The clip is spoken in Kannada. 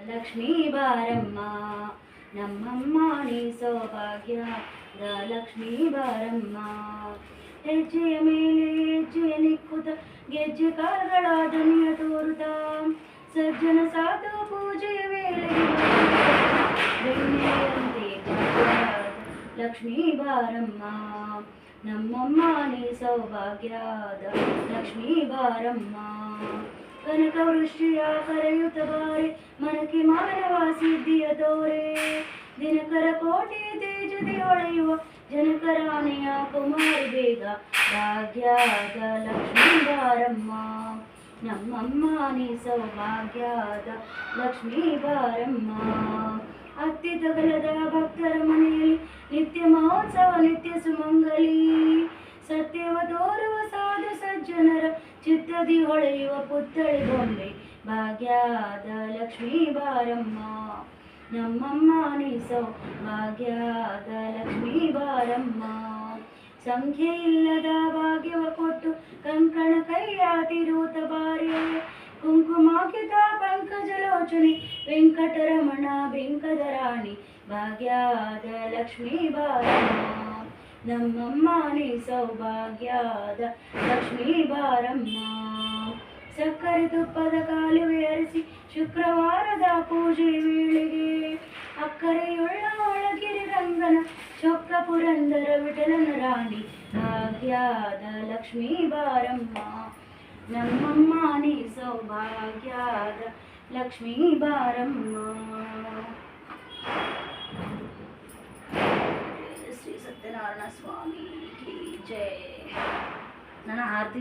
ಲಕ್ಷ್ಮೀ ಬಾರಮ್ಮ ನಮ್ಮಮ್ಮ ನೀ ಸೌಭಾಗ್ಯದ ಲಕ್ಷ್ಮೀ ಬಾರಮ್ಮ. ಹೆಜ್ಜೆಯ ಮೇಲೆ ಹೆಜ್ಜೆಯ ನಿಕ್ಕುತ್ತ ಗೆಜ್ಜೆ ಕಾಲಗಳ ಧ್ವನಿಯ ತೋರುತ್ತ ಸಜ್ಜನ ಸಾಧು ಪೂಜೆಯ ವೇಳೆಗೆ ಬೆಣ್ಣೆಯಂತೆ ಲಕ್ಷ್ಮೀ ಬಾರಮ್ಮ ನಮ್ಮಮ್ಮ ನೀ ಸೌಭಾಗ್ಯದ ಲಕ್ಷ್ಮೀ ಬಾರಮ್ಮ. ಕನಕ ವೃಷ್ಟಿಯ ಕರೆಯುತ್ತ ಬಾರೆ ಮನಕ್ಕೆ ಮಾನವ ಸಿದ್ಧಿಯ ತೋರೆ ದಿನಕರ ಕೋಟೆ ತೇಜದಿ ಹೊಳೆಯುವ ಜನಕರಾಣೆಯ ಕುಮಾರಿ ಬೇಗ ಭಾಗ್ಯದ ಲಕ್ಷ್ಮೀ ಬಾರಮ್ಮ ನಮ್ಮಮ್ಮ ನೀ ಸೌಭಾಗ್ಯದ ಲಕ್ಷ್ಮೀ ಬಾರಮ್ಮ. ಅತ್ತಿ ತಗಲದ ಭಕ್ತರ ಮನೆಯಲ್ಲಿ ನಿತ್ಯ ಮಹೋತ್ಸವ ನಿತ್ಯ ಸುಮಂಗಲಿ ಸತ್ಯವ ತೋರುವ ಸಾಧು ಸಜ್ಜನರ ಚಿತ್ತದಿ ಹೊಳೆಯುವ ಪುತ್ಥಳಿ ಬೊಂಬೆ ಭಾಗ್ಯದ ಲಕ್ಷ್ಮೀ ಬಾರಮ್ಮ ನಮ್ಮಮ್ಮ ನೀ ಸೌಭಾಗ್ಯದ ಲಕ್ಷ್ಮೀ ಬಾರಮ್ಮ. ಸಂಖ್ಯೆ ಇಲ್ಲದ ಭಾಗ್ಯವ ಕೊಟ್ಟು ಕಂಕಣ ಕೈಯ ತಿರುವುತ ಬಾರೆ ಕುಂಕುಮಾಕಿತ ಪಂಕಜಲೋಚನೆ ವೆಂಕಟರಮಣ ಬೆಂಕದ ರಾಣಿ ಭಾಗ್ಯದ ಲಕ್ಷ್ಮೀ ಬಾರಮ್ಮ ನಮ್ಮಮ್ಮ ನೀ ಸೌಭಾಗ್ಯದ ಲಕ್ಷ್ಮೀ ಬಾರಮ್ಮ. ಸಕ್ಕರೆ ತುಪ್ಪದ ಕಾಲುವೆ ಅರಿಸಿ ಶುಕ್ರವಾರದ ಪೂಜೆ ವೇಳೆಗೆ ಅಕ್ಕರೆಯುಳ್ಳ ಒಳಗಿರಿ ರಂಗನ ಚೊಕ್ಕ ಪುರಂದರ ವಿಠಲನ ರಾಣಿ ಭಾಗ್ಯದ ಲಕ್ಷ್ಮೀ ಬಾರಮ್ಮ ನಮ್ಮಮ್ಮ ನೀ ಸೌಭಾಗ್ಯದ ಲಕ್ಷ್ಮೀ ಬಾರಮ್ಮ. ಶ್ರೀ ಸತ್ಯನಾರಾಯಣ ಸ್ವಾಮಿ ಕಿ ಜಯ. ನನ್ನ ಆರತಿ